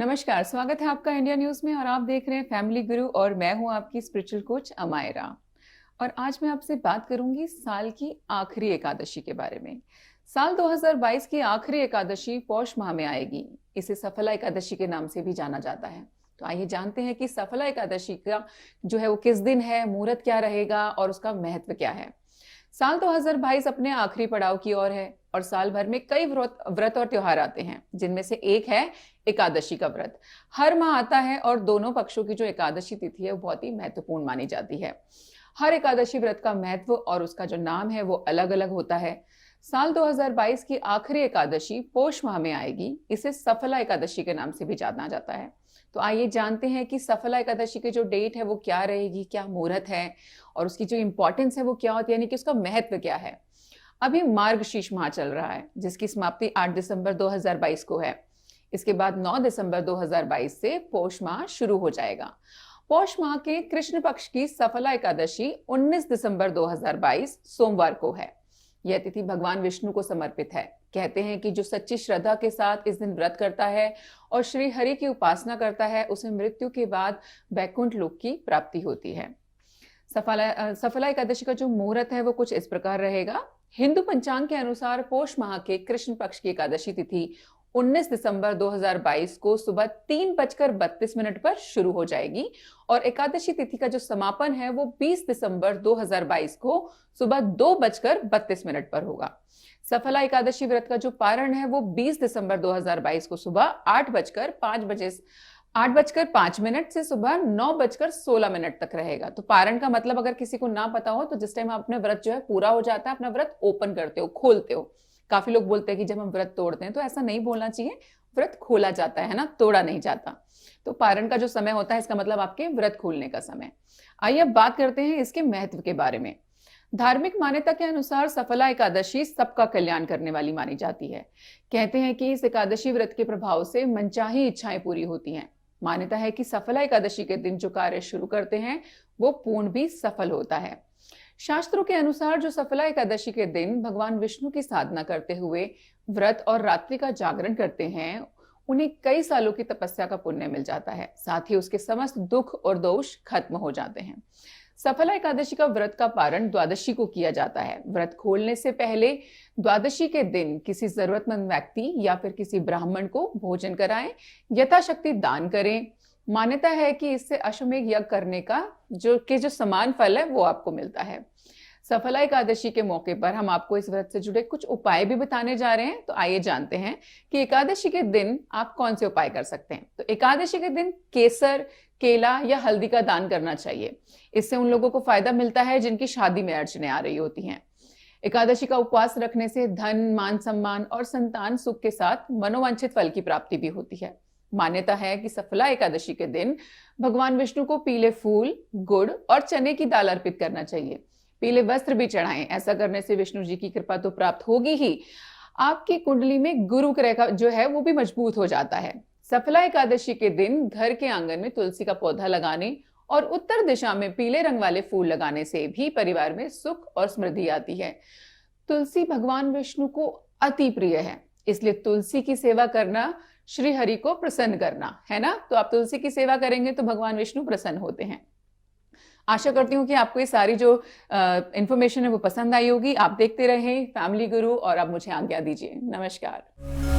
नमस्कार, स्वागत है आपका इंडिया न्यूज में और आप देख रहे हैं फैमिली गुरु और मैं हूं आपकी स्पिरिचुअल कोच अमायरा। और आज मैं आपसे बात करूंगी साल की आखिरी एकादशी के बारे में। साल 2022 की आखिरी एकादशी पौष माह में आएगी। इसे सफला एकादशी के नाम से भी जाना जाता है। तो आइए जानते हैं कि सफला एकादशी का जो है वो किस दिन है, मुहूर्त क्या रहेगा और उसका महत्व क्या है। साल 2022 अपने आखिरी पड़ाव की ओर है और साल भर में कई व्रत और त्योहार आते हैं, जिनमें से एक है एकादशी का व्रत। हर माह आता है और दोनों पक्षों की जो एकादशी तिथि है वो बहुत ही महत्वपूर्ण मानी जाती है। हर एकादशी व्रत का महत्व और उसका जो नाम है वो अलग अलग होता है। साल 2022 की आखिरी एकादशी पौष माह में आएगी। इसे सफला एकादशी के नाम से भी जाना जाता है। तो आइए जानते हैं कि सफला एकादशी की जो डेट है वो क्या रहेगी, क्या मुहूर्त है और उसकी जो इंपॉर्टेंस है वो क्या होती है, यानी कि उसका महत्व क्या है। अभी मार्गशीर्ष माह चल रहा है, जिसकी समाप्ति 8 दिसंबर 2022 को है। इसके बाद 9 दिसंबर 2022 से पौष माह शुरू हो जाएगा। पौष माह के कृष्ण पक्ष की सफला एकादशी 19 दिसंबर 2022 सोमवार को है। यह तिथि भगवान विष्णु को समर्पित है। कहते हैं कि जो सच्ची श्रद्धा के साथ इस दिन व्रत करता है और श्री हरि की उपासना करता है, उसे मृत्यु के बाद वैकुंठ लोक की प्राप्ति होती है। सफला एकादशी का जो मुहूर्त है वो कुछ इस प्रकार रहेगा। हिंदू पंचांग के अनुसार पौष माह के कृष्ण पक्ष की एकादशी तिथि 19 दिसंबर 2022 को सुबह 3:32 पर शुरू हो जाएगी और एकादशी तिथि का जो समापन है वो 20 दिसंबर 2022 को सुबह 2:32 पर होगा। सफला एकादशी व्रत का जो पारण है वो 20 दिसंबर 2022 को सुबह 8:05 से सुबह 9:16 तक रहेगा। तो पारण का मतलब अगर किसी को ना पता हो तो जिस टाइम आप अपने व्रत जो है पूरा हो जाता है, अपना व्रत ओपन करते हो, खोलते हो। काफी लोग बोलते हैं कि जब हम व्रत तोड़ते हैं, तो ऐसा नहीं बोलना चाहिए। व्रत खोला जाता है ना, तोड़ा नहीं जाता। तो पारण का जो समय होता है इसका मतलब आपके व्रत खोलने का समय। आइए अब बात करते हैं इसके महत्व के बारे में। धार्मिक मान्यता के अनुसार सफला एकादशी सबका कल्याण करने वाली मानी जाती है। कहते हैं कि इस एकादशी व्रत के प्रभाव से मनचाही इच्छाएं पूरी होती हैं। मान्यता है कि सफला एकादशी के दिन जो कार्य शुरू करते हैं वो पूर्ण भी सफल होता है। शास्त्रों के अनुसार जो सफला एकादशी के दिन भगवान विष्णु की साधना करते हुए व्रत और रात्रि का जागरण करते हैं, उन्हें कई सालों की तपस्या का पुण्य मिल जाता है। साथ ही उसके समस्त दुख और दोष खत्म हो जाते हैं। सफला एकादशी का व्रत का पारण द्वादशी को किया जाता है। व्रत खोलने से पहले द्वादशी के दिन किसी जरूरतमंद व्यक्ति या फिर किसी ब्राह्मण को भोजन कराएं, यथाशक्ति दान करें। मान्यता है कि इससे अश्वमेध यज्ञ करने का जो समान फल है वो आपको मिलता है। सफला एकादशी के मौके पर हम आपको इस व्रत से जुड़े कुछ उपाय भी बताने जा रहे हैं। तो आइए जानते हैं कि एकादशी के दिन आप कौन से उपाय कर सकते हैं। तो एकादशी के दिन केसर, केला या हल्दी का दान करना चाहिए। इससे उन लोगों को फायदा मिलता है जिनकी शादी में अड़चने आ रही होती हैं। एकादशी का उपवास रखने से धन, मान सम्मान और संतान सुख के साथ मनोवांछित फल की प्राप्ति भी होती है। मान्यता है कि सफला एकादशी के दिन भगवान विष्णु को पीले फूल, गुड़ और चने की दाल अर्पित करना चाहिए। पीले वस्त्र भी चढ़ाएं। ऐसा करने से विष्णु जी की कृपा तो प्राप्त होगी ही, आपकी कुंडली में गुरु ग्रह जो है वो भी मजबूत हो जाता है। सफला एकादशी के दिन घर के आंगन में तुलसी का पौधा लगाने और उत्तर दिशा में पीले रंग वाले फूल लगाने से भी परिवार में सुख और समृद्धि आती है। तुलसी भगवान विष्णु को अति प्रिय है, इसलिए तुलसी की सेवा करना श्री हरि को प्रसन्न करना है ना। तो आप तुलसी की सेवा करेंगे तो भगवान विष्णु प्रसन्न होते हैं। आशा करती हूँ कि आपको ये सारी जो इंफॉर्मेशन है वो पसंद आई होगी। आप देखते रहें फैमिली गुरु और आप मुझे आज्ञा दीजिए। नमस्कार।